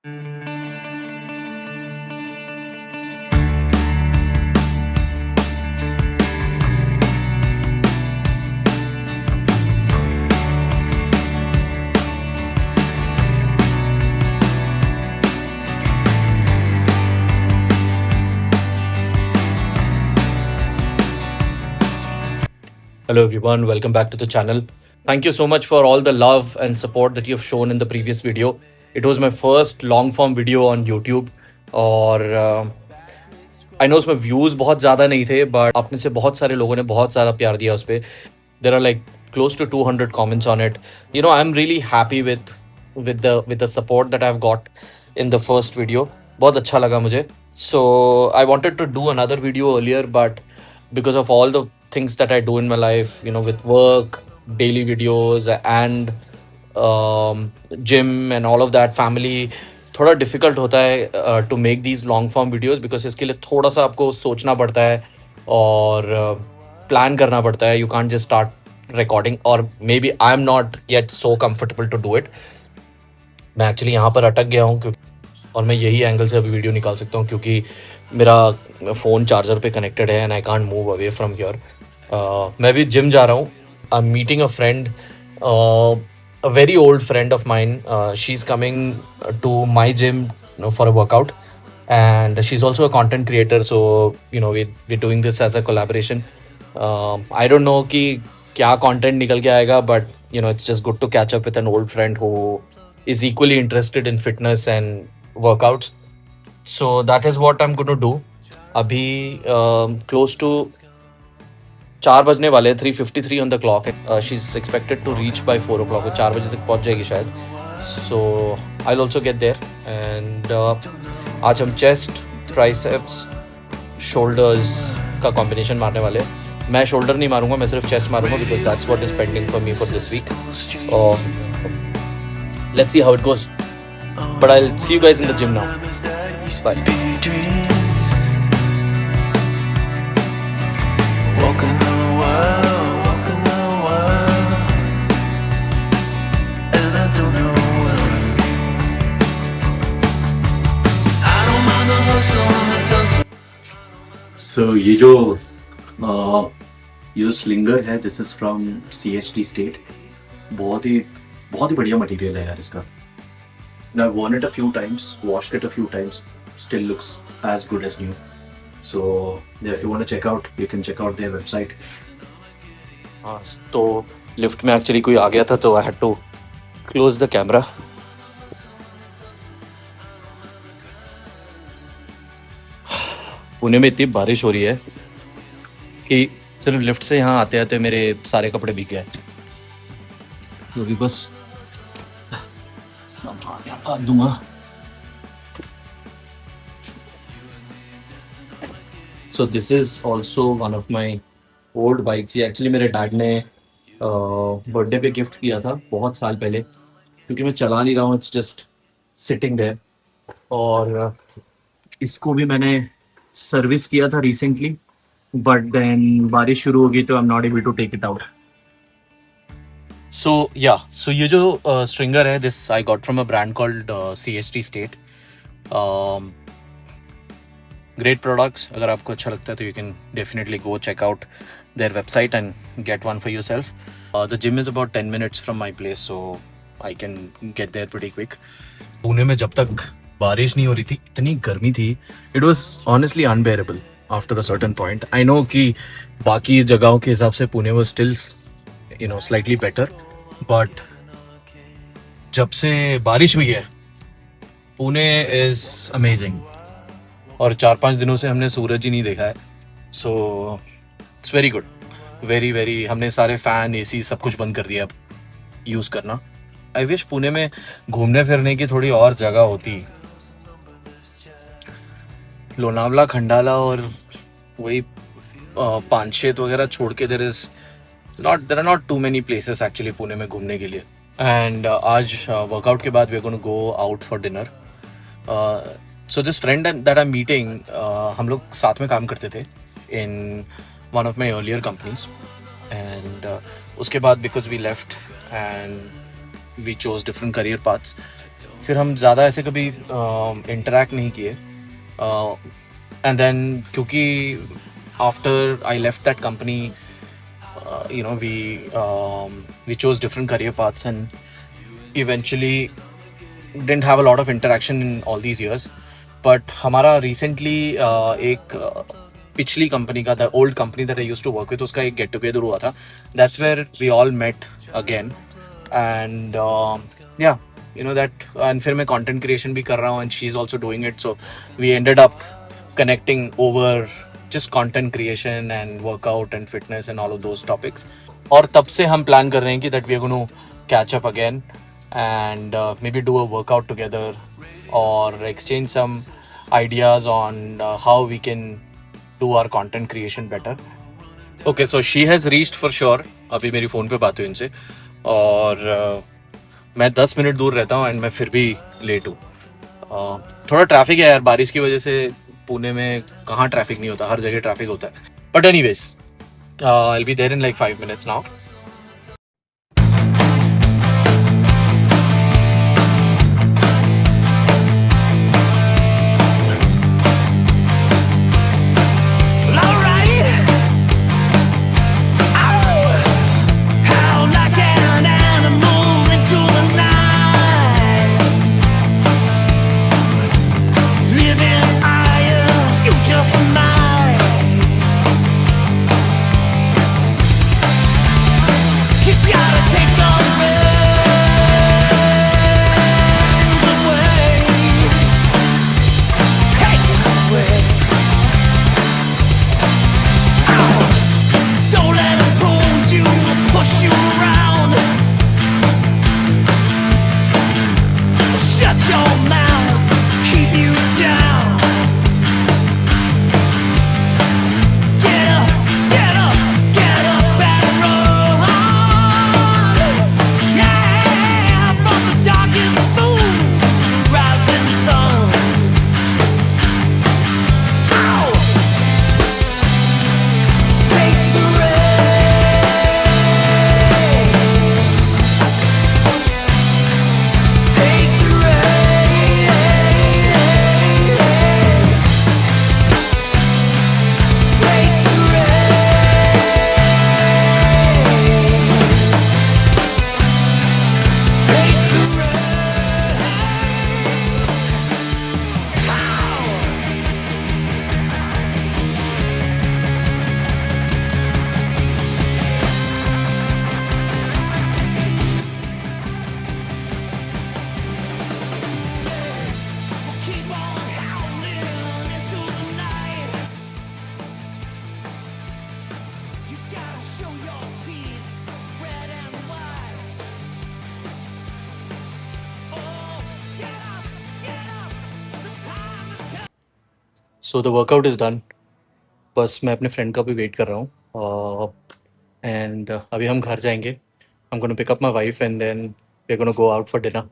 Hello, everyone. Welcome back to the channel. Thank you so much for all the love and support that you've shown in the previous video. It was my first long form video on YouTube, और I know उसमें views बहुत ज़्यादा नहीं थे, but आप में से बहुत सारे लोगों ने बहुत सारा प्यार दिया उस पर. There are like close to 200 comments on it. I'm really happy with the support that I've got in the first video. बहुत अच्छा लगा मुझे. So I wanted to do another video earlier, but because of all the things that I do in my life, with work, daily videos, and gym and all of that, family, थोड़ा difficult होता है to make these long form videos, because इसके लिए थोड़ा सा आपको सोचना पड़ता है और प्लान करना पड़ता है. You can't just start recording, और maybe I am not yet so comfortable to do it. मैं एक्चुअली यहाँ पर अटक गया हूँ, और मैं यही एंगल से अभी वीडियो निकाल सकता हूँ क्योंकि मेरा फ़ोन चार्जर पे कनेक्टेड है and I can't move away from here. मैं भी जिम जा रहा हूँ. आई am meeting a friend, a very old friend of mine. She's coming to my gym, for a workout, and she's also a content creator. So we're doing this as a collaboration. I don't know कि क्या content निकल के आएगा, but it's just good to catch up with an old friend who is equally interested in fitness and workouts. So that is what I'm going to do. अभी close to 4 बजने वाले, 3:53 on the clock. She is expected to reach by 4 o'clock. 4 बजे तक पहुंच जाएगी शायद. So I will also get there. And आज हम चेस्ट, ट्राइसेप्स, शोल्डर्स का कॉम्बिनेशन मारने वाले. मैं शोल्डर नहीं मारूंगा, मैं सिर्फ चेस्ट मारूंगा, because that's what is pending for me for this week. Let's see how it goes, but I will see you guys in the gym now. Bye. So ये जो स्लिंगर है, this is from CHD state. बहुत ही बढ़िया material है यार इसका. I've worn it a few times, washed it a few times, still looks as good as new. So yeah, if you want to check out, you can check out their website. तो lift में actually कोई आ गया था, तो I had to close the camera. Pune में इतनी बारिश हो रही है कि सिर्फ लिफ्ट से यहाँ आते आते मेरे सारे कपड़े भीग गए. तो अभी बस संभाल दूंगा. So this is also one of my old bikes. ये एक्चुअली मेरे डैड ने बर्थडे पे गिफ्ट किया था बहुत साल पहले, क्योंकि मैं चला नहीं रहा हूँ, इट्स जस्ट सिटिंग देयर. और इसको भी मैंने सर्विस किया था रिसेंटली, बट देन बारिश शुरू हो गई, तो I am not able to take it out. So ये जो स्ट्रिंगर है, this I got from a brand called CHD state. Great products. अगर आपको अच्छा लगता है तो you can definitely go check out their website and get one for yourself. The gym is about 10 minutes from my place, so I can get there pretty quick. Pune में जब तक बारिश नहीं हो रही थी, इतनी गर्मी थी, it was honestly unbearable after a certain point. I know कि बाकी जगहों के हिसाब से Pune was still slightly better, but जब से बारिश हुई है, पुणे इज अमेजिंग. और 4-5 दिनों से हमने सूरज ही नहीं देखा है. So it's very good, very very. हमने सारे फैन, AC सब कुछ बंद कर दिया अब यूज़ करना. आई विश पुणे में घूमने फिरने की थोड़ी और जगह होती. लोनावला, खंडाला और वही पानशेत वगैरह छोड़ के there are not too many places actually Pune में घूमने के लिए. एंड आज वर्कआउट के बाद we are going to go out for dinner. So this friend that I am meeting, हम लोग साथ में काम करते थे in one of my earlier companies. And उसके बाद because we left and we chose different career paths, फिर हम ज़्यादा ऐसे कभी इंटरेक्ट नहीं किए. एंड देन क्योंकि after I left that company, we chose different career paths and eventually didn't have a lot of interaction in all these years. But हमारा recently एक पिछली कंपनी का, the old company that I used to work with, उसका एक get together हुआ था. That's where we all met again. And yeah that, and फिर मैं कंटेंट क्रिएशन भी कर रहा हूँ, and she is also doing it. So we ended up connecting over just content creation and workout and fitness and all of those topics. और तब से हम प्लान कर रहे हैं कि that we are going to catch up again and maybe do a workout together or exchange some ideas on how we can do our content creation better. Okay, so she has reached for sure. अभी मेरी phone पे बात हुई इनसे, और मैं 10 minute दूर रहता हूँ एंड मैं फिर भी लेट हूँ. थोड़ा ट्रैफिक है यार, बारिश की वजह से. पुणे में कहाँ ट्रैफिक नहीं होता, हर जगह ट्रैफिक होता है. But anyways, I will be there in like 5 minutes now. So the workout is done. बस मैं अपने फ्रेंड का भी वेट कर रहा हूँ. एंड अभी हम घर जाएंगे. I am gonna pick up my wife and then we are gonna go out for dinner.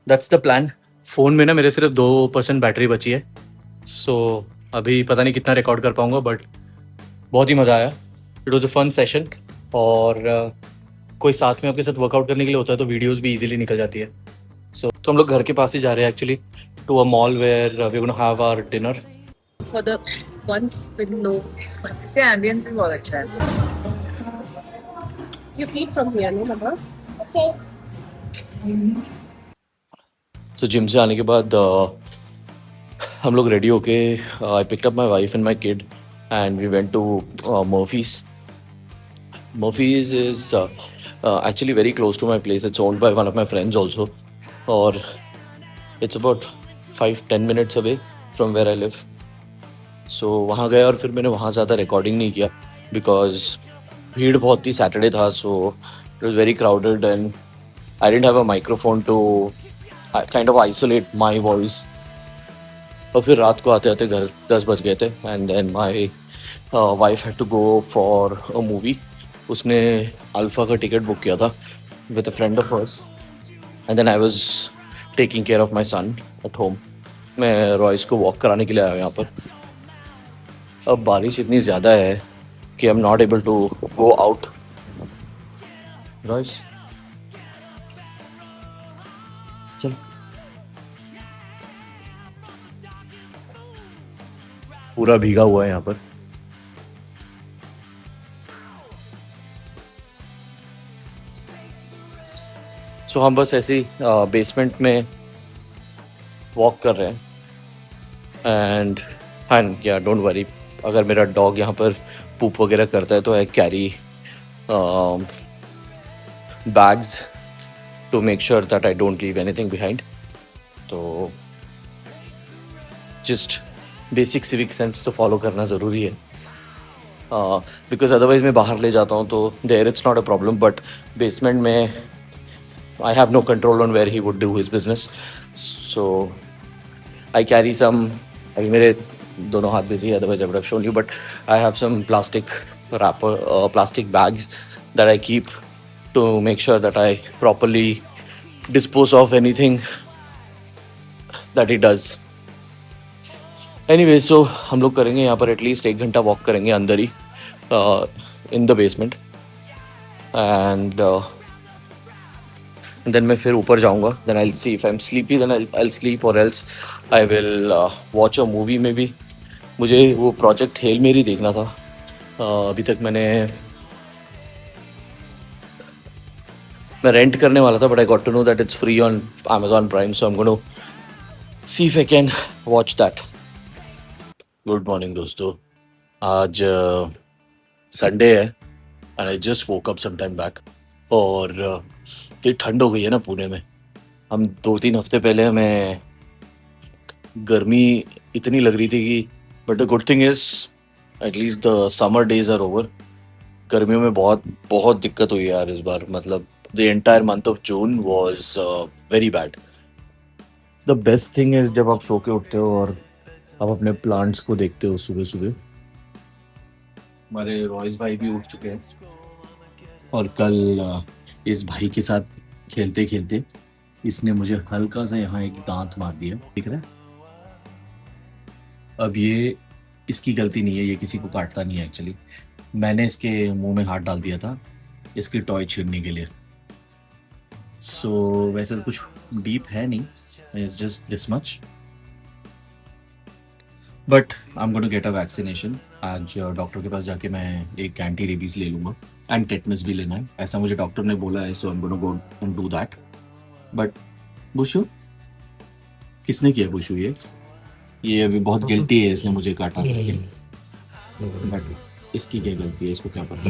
That's the plan. Phone में ना मेरे सिर्फ 2% बैटरी बची है. सो अभी पता नहीं कितना रिकॉर्ड कर पाऊँगा, बट बहुत ही मज़ा आया. It was a fun session. और कोई साथ में आपके साथ वर्कआउट करने के लिए होता है तो वीडियोस भी इजीली निकल जाती है. सो तो हम लोग घर के पास ही जा रहे हैं actually, to a mall where we gonna have our dinner. For the ones with no spice. इससे ambience भी बहुत अच्छा है. You eat from here, no, Mama? Okay. So gym से आने के बाद हम लोग रेडी होके, I picked up my wife and my kid and we went to Murphy's. Murphy's is actually very close to my place. It's owned by one of my friends also. और it's about 5-10 minutes away from where I live. So वहाँ गए और फिर मैंने वहाँ ज़्यादा recording नहीं किया बिकॉज भीड़ बहुत थी. सैटरडे था, so it was very crowded and I didn't have a microphone to kind of isolate my voice. और फिर रात को आते आते घर 10 बज गए थे and then my wife had to go for a movie. उसने अल्फ़ा का टिकट बुक किया था with a friend of hers and then I was taking care of my son at home. मैं रॉयस को वॉक कराने के लिए आया यहाँ पर. अब बारिश इतनी ज़्यादा है कि I am not able to go out. Royce चल. पूरा भीगा हुआ है यहाँ पर। सो हम बस ऐसे ही बेसमेंट में वॉक कर रहे हैं एंड या डोंट वरी, अगर मेरा डॉग यहाँ पर पूप वगैरह करता है तो I carry bags to make sure that I don't leave anything behind. तो just basic civic sense तो follow करना ज़रूरी है, because otherwise मैं बाहर ले जाता हूँ तो there it's not a problem, but basement में I have no control on where he would do his business. So I carry some, अभी मेरे दोनों हाथ busy है, otherwise I would have shown you, but I have some plastic wrapper, plastic bags that I keep to make sure that I properly dispose of anything that he does. Anyway, so हम लोग करेंगे यहाँ पर at least 1 घंटा walk करेंगे अंदर ही in the basement and then मैं फिर ऊपर जाऊँगा. Then I will see if I am sleepy, then I will sleep, और else I will watch a movie. में भी मुझे वो प्रोजेक्ट हेल मेरी देखना था. अभी तक मैं रेंट करने वाला था, but I got to know that it's free on Amazon Prime, so I'm going to see if I can watch that. Good morning दोस्तों. आज संडे है and I just woke up some time back. और इतनी ठंड हो गई है ना पुणे में. हम 2-3 हफ्ते पहले हमें गर्मी इतनी लग रही थी कि, but the good thing is at least the summer days are over. गर्मियों में बहुत बहुत दिक्कत हुई यार इस बार. मतलब the entire month of June was very bad. The best thing is जब आप सो के उठते हो और आप अपने प्लांट्स को देखते हो सुबह सुबह. हमारे रॉयस भाई भी उठ चुके हैं और कल इस भाई के साथ खेलते खेलते इसने मुझे हल्का सा यहाँ एक दांत मार दिया, दिख रहा है. अब ये इसकी गलती नहीं है, ये किसी को काटता नहीं है एक्चुअली. मैंने इसके मुंह में हाथ डाल दिया था इसके टॉय छीनने के लिए. सो वैसे तो कुछ डीप है नहीं, it's just this much, but I am going to get a vaccination. आज डॉक्टर के पास जाके मैं एक एंटी रेबीज ले लूँगा एंड टेटनस भी लेना है, ऐसा मुझे डॉक्टर ने बोला है. So I am going to go and do that. But Bushu किसने किया? बुशु ये अभी बहुत गिल्टी है, इसने मुझे काटा. बट इसकी क्या गलती है, इसको क्या पता.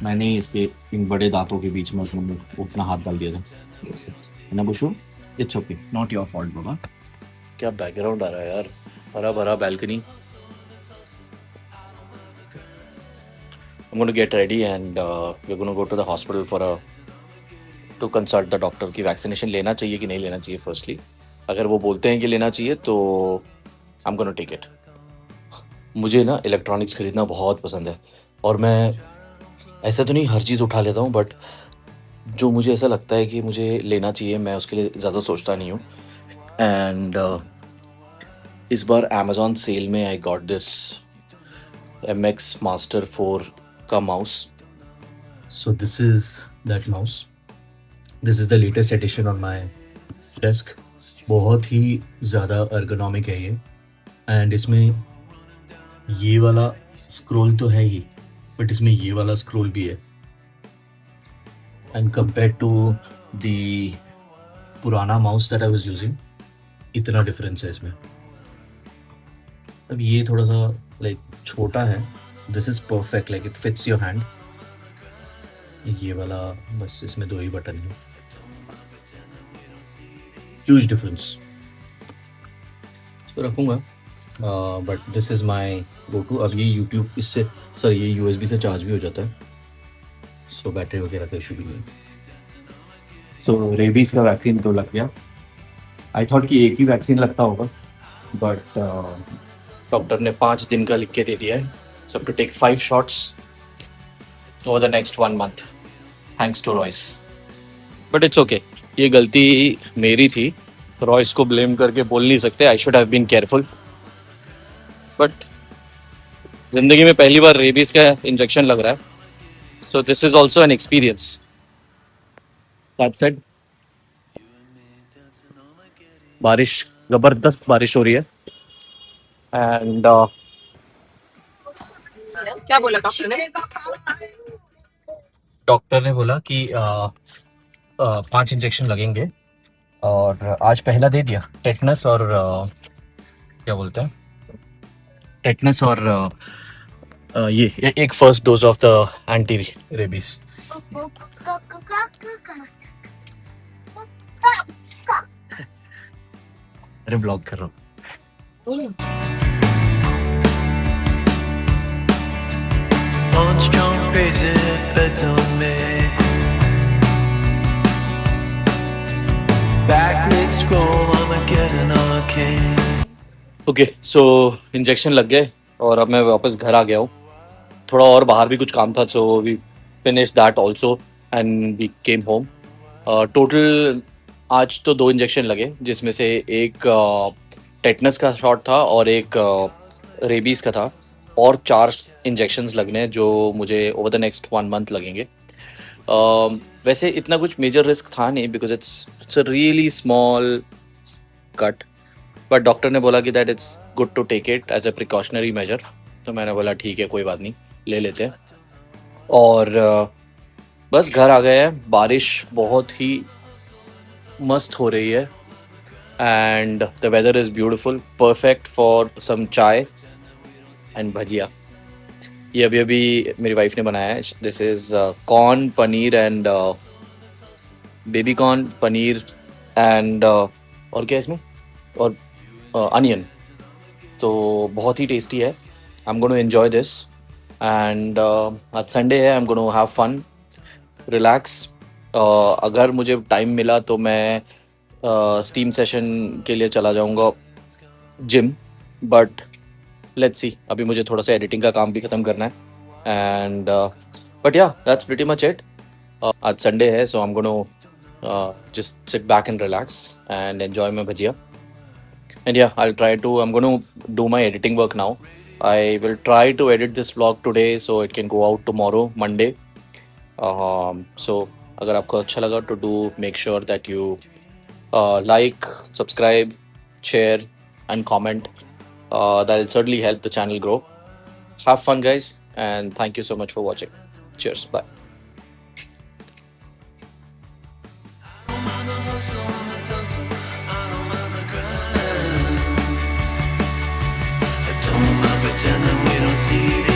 मैंने इसके इन बड़े दांतों के बीच में अपना हाथ डाल दिया था ना Bushu. It's okay, not your fault बाबा. क्या बैकग्राउंड आ रहा है यार, हरा भरा balcony. I'm going to get ready and we're going to go to the hospital to consult the doctor कि वैक्सीनेशन लेना चाहिए कि नहीं लेना चाहिए. फर्स्टली अगर वो बोलते हैं कि लेना चाहिए तो I'm going to take it. मुझे ना इलेक्ट्रॉनिक्स खरीदना बहुत पसंद है और मैं ऐसा तो नहीं हर चीज़ उठा लेता हूँ, बट जो मुझे ऐसा लगता है कि मुझे लेना चाहिए मैं उसके लिए ज़्यादा सोचता नहीं हूँ. एंड इस बार अमेज़ॉन सेल में I got this MX Master 4 का mouse. So this is that mouse. This is the latest edition on my desk. बहुत ही ज़्यादा अर्गोनॉमिक है ये. एंड इसमें ये वाला स्क्रॉल तो है ही, बट इसमें ये वाला स्क्रॉल भी है. एंड कंपेयर टू द पुराना mouse that I was using, इतना डिफरेंस है इसमें. अब ये थोड़ा सा लाइक छोटा है. This is perfect, like it fits your hand. ये वाला बस इसमें 2 ही बटन है. Huge difference. इसको रखूँगा, but this is my go to. अब ये यूट्यूब इससे ये USB से चार्ज भी हो जाता है. सो बैटरी वगैरह का इशू भी नहीं. सो रेबीज़ का वैक्सीन तो लग गया. आई थॉट कि एक ही वैक्सीन लगता होगा, बट डॉक्टर ने 5 दिन का लिख के दे दिया है. सो to take 5 shots over the next 1 month, thanks to Royce. But it's okay. ये गलती मेरी थी. रॉयस को ब्लेम करके बोल नहीं सकते. I should have been careful. But जिंदगी में पहली बार रेबीज का इंजेक्शन लग रहा है. So this is also an experience. That said, बारिश, जबरदस्त बारिश हो रही है. And क्या बोला डॉक्टर ने? डॉक्टर ने बोला कि 5 इंजेक्शन लगेंगे, और आज पहला दे दिया, टेटनस और क्या बोलते हैं, टेटनस और एक first dose of the anti rabies. अरे ब्लॉग कर रहा हूँ। On strong crazy beds on me. Back mid scroll, I'm getting okay. Okay, so injection लग गए और अब मैं वापस घर आ गया हूँ। थोड़ा और बाहर भी कुछ काम था, so we finish that also and we came home. Total आज तो 2 इंजेक्शन लगे, जिसमें से एक टेटनस का शॉट था और एक रेबीज़ का था, और 4 इंजेक्शंस लगने हैं जो मुझे ओवर द नेक्स्ट 1 मंथ लगेंगे। वैसे इतना कुछ मेजर रिस्क था नहीं, because it's a really small cut, but doctor ने बोला कि that it's good to take it as a precautionary measure. तो मैंने बोला ठीक है, कोई बात नहीं, ले लेते हैं। और बस घर आ गए हैं। बारिश बहुत ही मस्त हो रही है and the weather is beautiful, perfect for some chai and भजिया। ये अभी अभी मेरी वाइफ ने बनाया है। This is corn paneer and baby corn paneer and और क्या है इसमें, और अनियन। तो बहुत ही टेस्टी है। I am gonna enjoy this and आज संडे है, I am gonna have fun, relax. अगर मुझे टाइम मिला तो मैं स्टीम सेशन के लिए चला जाऊंगा जिम, बट लेट्स सी, अभी मुझे थोड़ा सा एडिटिंग का काम भी ख़त्म करना है and but yeah that's pretty much it. आज संडे है, so I am gonna just sit back and relax and enjoy my bhajia. And yeah, I'm going to do my editing work now. I will try to edit this vlog today so it can go out tomorrow, Monday. So अगर आपको अच्छा लगा to do make sure that you like, subscribe, share and comment. That'll certainly help the channel grow. Have fun guys, and thank you so much for watching. Cheers, bye. Pretending we don't see